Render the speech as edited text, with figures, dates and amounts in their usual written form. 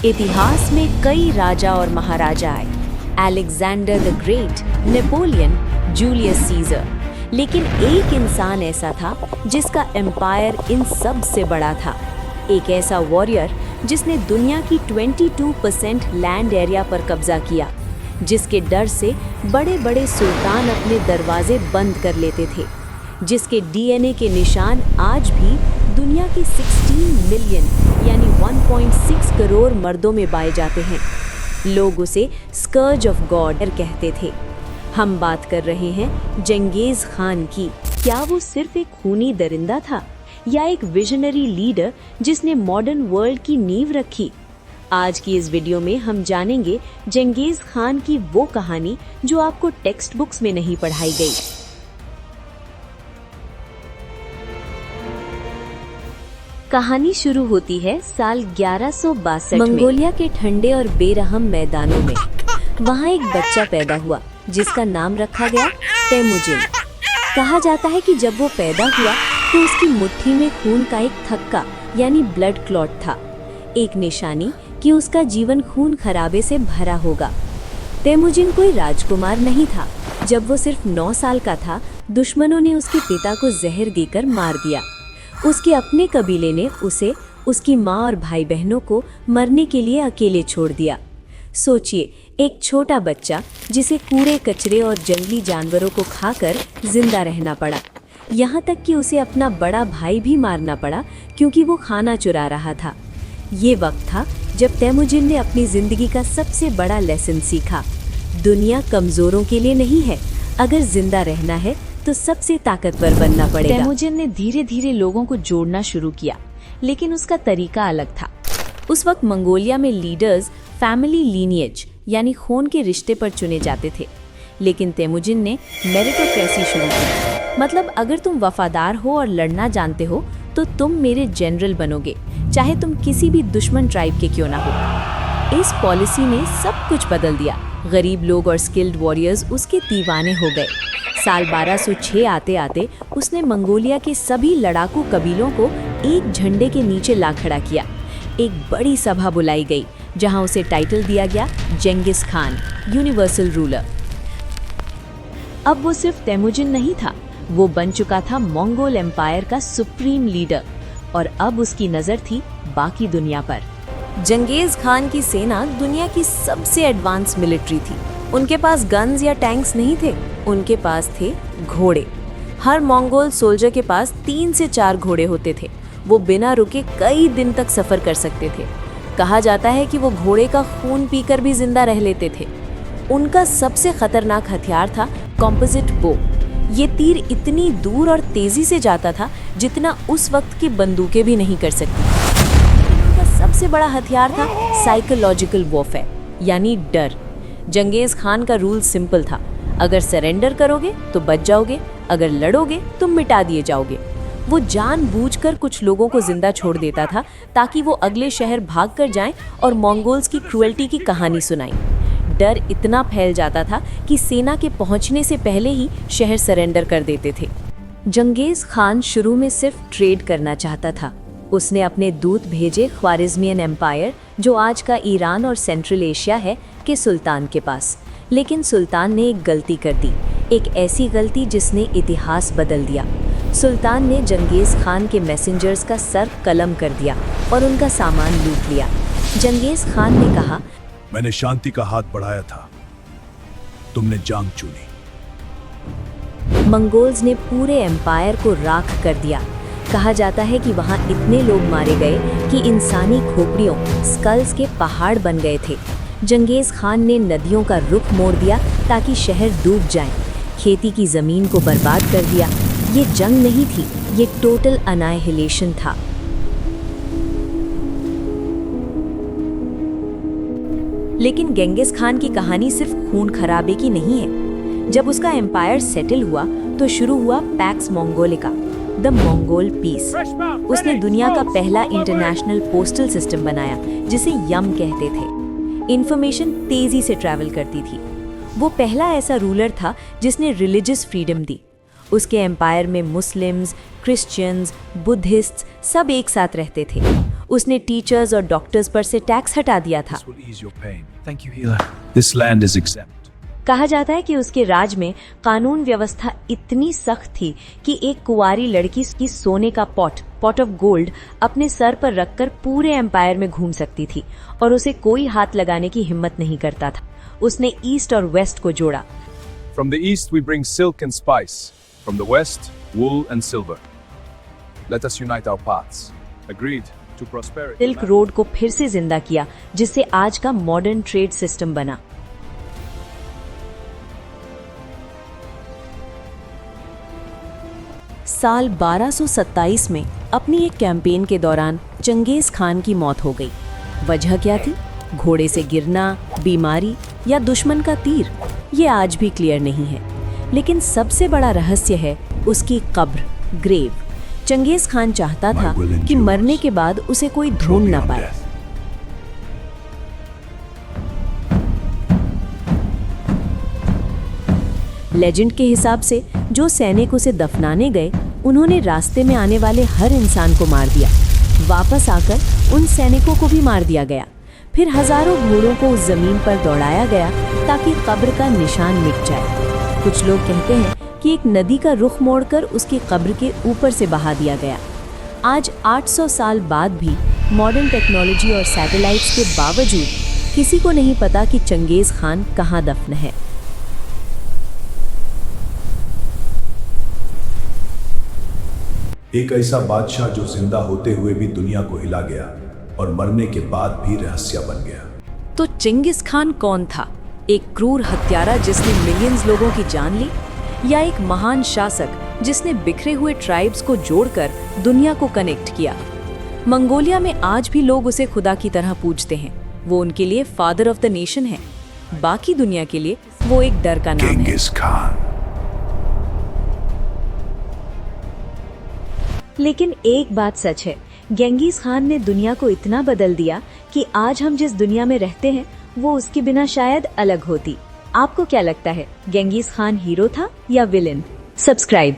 इतिहास में कई राजा और महाराजा आए, Alexander the great, Napoleon, Julius Caesar, लेकिन एक इंसान ऐसा था जिसका एम्पायर इन सब से बड़ा था। एक ऐसा वॉरियर जिसने दुनिया की 22% लैंड एरिया पर कब्जा किया, जिसके डर से बड़े बड़े सुल्तान अपने दरवाजे बंद कर लेते थे, जिसके डीएनए के निशान आज भी दुनिया के 16 मिलियन यानी 1.6 करोड़ मर्दों में पाए जाते हैं। लोग उसे स्कर्ज ऑफ गॉड कहते थे। हम बात कर रहे हैं चंगेज खान की। क्या वो सिर्फ एक खूनी दरिंदा था या एक विजनरी लीडर जिसने मॉडर्न वर्ल्ड की नींव रखी? आज की इस वीडियो में हम जानेंगे चंगेज खान की वो कहानी जो आपको टेक्स्ट बुक्स में नहीं पढ़ाई गई। कहानी शुरू होती है साल 1162 मंगोलिया के ठंडे और बेरहम मैदानों में। वहाँ एक बच्चा पैदा हुआ जिसका नाम रखा गया तेमुजिन। कहा जाता है कि जब वो पैदा हुआ तो उसकी मुट्ठी में खून का एक थक्का यानी ब्लड क्लॉट था, एक निशानी कि उसका जीवन खून खराबे से भरा होगा। तेमुजिन कोई राजकुमार नहीं था। जब वो सिर्फ 9 साल का था, दुश्मनों ने उसके पिता को जहर देकर मार दिया। उसके अपने कबीले ने उसे, उसकी माँ और भाई बहनों को मरने के लिए अकेले छोड़ दिया। सोचिए, एक छोटा बच्चा जिसे कूड़े कचरे और जंगली जानवरों को खाकर जिंदा रहना पड़ा। यहाँ तक कि उसे अपना बड़ा भाई भी मारना पड़ा क्योंकि वो खाना चुरा रहा था। ये वक्त था जब तेमुजिन ने अपनी जिंदगी का सबसे बड़ा लेसन सीखा। दुनिया कमजोरों के लिए नहीं है। अगर जिंदा रहना है तो सबसे ताकतवर बनना पड़ेगा। तेमुजिन ने धीरे धीरे लोगों को जोड़ना शुरू किया, लेकिन उसका तरीका अलग था। उस वक्त मंगोलिया में लीडर्स फैमिली लीनिएज यानी खून के रिश्ते पर चुने जाते थे, लेकिन तेमुजिन ने मेरिटोक्रेसी शुरू की। मतलब अगर तुम वफादार हो और लड़ना जानते हो तो तुम मेरे जनरल बनोगे, चाहे तुम किसी भी दुश्मन ट्राइब के क्यों ना हो। इस पॉलिसी ने सब कुछ बदल दिया। गरीब लोग और स्किल्ड वॉरियर्स उसके दीवाने हो गए। साल 1206 आते आते उसने मंगोलिया के सभी लड़ाकू कबीलों को एक झंडे के नीचे ला खड़ा किया। एक बड़ी सभा बुलाई गई जहां उसे टाइटल दिया गया चंगेज खान, यूनिवर्सल रूलर। अब वो सिर्फ तेमुजिन नहीं था, वो बन चुका था मंगोल एम्पायर का सुप्रीम लीडर, और अब उसकी नज़र थी बाकी दुनिया पर। चंगेज खान की सेना दुनिया की सबसे एडवांस मिलिट्री थी। उनके पास गन्स या टैंक्स नहीं थे, उनके पास थे घोड़े। हर मंगोल सोल्जर के पास 3 से 4 घोड़े होते थे। वो बिना रुके कई दिन तक सफ़र कर सकते थे। कहा जाता है कि वो घोड़े का खून पीकर भी जिंदा रह लेते थे। उनका सबसे खतरनाक हथियार था कॉम्पोजिट बो। ये तीर इतनी दूर और तेजी से जाता था जितना उस वक्त की बंदूकें भी नहीं कर सकती। उनका सबसे बड़ा हथियार था साइकोलॉजिकल वॉरफेयर यानी डर। चंगेज खान का रूल सिंपल था, अगर सरेंडर करोगे तो बच जाओगे, अगर लड़ोगे तो मिटा दिए जाओगे। वो जानबूझकर कुछ लोगों को जिंदा छोड़ देता था ताकि वो अगले शहर भाग कर जाएं और मंगोल्स की क्रूएल्टी की कहानी सुनाएं। डर इतना फैल जाता था कि सेना के पहुंचने से पहले ही शहर सरेंडर कर देते थे। चंगेज खान शुरू में सिर्फ ट्रेड करना चाहता था। उसने अपने दूत भेजे ख्वारिज़मियन एम्पायर, जो आज का ईरान और सेंट्रल एशिया है, के सुल्तान के पास। लेकिन सुल्तान ने एक गलती कर दी, एक ऐसी गलती जिसने इतिहास बदल दिया। सुल्तान ने चंगेज खान के मैसेंजर्स का सर कलम कर दिया और उनका सामान लूट लिया। चंगेज खान ने कहा, मैंने शांति का हाथ बढ़ाया था, तुमने जांग चुनी। मंगोल्स ने पूरे एम्पायर को राख कर दिया। कहा जाता है कि वहाँ इतने लोग मारे गए कि इंसानी खोपड़ियों स्कल्स के पहाड़ बन गए थे। चंगेज खान ने नदियों का रुख मोड़ दिया ताकि शहर डूब जाए। खेती की ज़मीन को बर्बाद कर दिया। ये जंग नहीं थी, ये टोटल अनाइहिलेशन था। लेकिन चंगेज खान की कहानी सिर्फ खून खराबे की नहीं है। जब उसका एम्पायर सेटल हुआ तो शुरू हुआ पैक्स मंगोलिका, द मंगोल पीस। उसने दुनिया का पहला इंटरनेशनल पोस्टल सिस्टम बनाया जिसे यम कहते थे। इंफॉर्मेशन तेजी से ट्रैवल करती थी। वो पहला ऐसा रूलर था जिसने रिलीजियस फ्रीडम दी। उसके एम्पायर में मुस्लिम्स, क्रिश्चियंस, बुद्धिस्ट्स सब एक साथ रहते थे। उसने टीचर्स और डॉक्टर्स पर से टैक्स हटा दिया था। This will ease your pain. Thank you, healer. This land is exempt. कहा जाता है कि उसके राज में कानून व्यवस्था इतनी सख्त थी कि एक कुंवारी लड़की की सोने का पॉट ऑफ गोल्ड अपने सर पर रखकर पूरे एम्पायर में घूम सकती थी और उसे कोई हाथ लगाने की हिम्मत नहीं करता था। उसने ईस्ट और वेस्ट को जोड़ा। From the east we bring silk and spice. From the west, wool and silver. Let us unite our paths. Agreed to prosperity. Silk road को फिर से जिंदा किया, जिससे आज का मॉडर्न ट्रेड सिस्टम बना। साल 1227 में अपनी एक कैंपेन के दौरान चंगेज खान की मौत हो गई। वजह क्या थी? घोड़े से गिरना, बीमारी या दुश्मन का तीर? ये आज भी क्लियर नहीं है, लेकिन सबसे बड़ा रहस्य है उसकी कब्र, ग्रेव। चंगेज खान चाहता था कि मरने के बाद उसे कोई ढूंढ ना पाए। लेजेंड के हिसाब से जो सैनिक उसे दफनाने गए, उन्होंने रास्ते में आने वाले हर इंसान को मार दिया। वापस आकर उन सैनिकों को भी मार दिया गया। फिर हजारों घोड़ों को उस जमीन पर दौड़ाया गया ताकि कब्र का निशान मिट जाए। कुछ लोग कहते हैं कि एक नदी का रुख मोड़कर उसकी कब्र के ऊपर से बहा दिया गया। आज 800 साल बाद भी मॉडर्न टेक्नोलॉजी और सैटेलाइट्स के बावजूद किसी को नहीं पता कि चंगेज खान कहाँ दफन है। एक ऐसा बादशाह जो जिंदा होते हुए भी दुनिया को हिला गया और मरने के बाद भी रहस्य बन गया। तो चंगेज खान कौन था? एक क्रूर हत्यारा जिसने मिलियंस लोगों की जान ली, या एक महान शासक जिसने बिखरे हुए ट्राइब्स को जोड़कर दुनिया को कनेक्ट किया? मंगोलिया में आज भी लोग उसे खुदा की तरह पूजते हैं। वो उनके लिए फादर ऑफ द नेशन है। बाकी दुनिया के लिए वो एक डर का नाम है। Genghis Khan. लेकिन एक बात सच है, गेंगिस खान ने दुनिया को इतना बदल दिया कि आज हम जिस दुनिया में रहते हैं वो उसके बिना शायद अलग होती। आपको क्या लगता है, गेंगिस खान हीरो था या विलेन? सब्सक्राइब।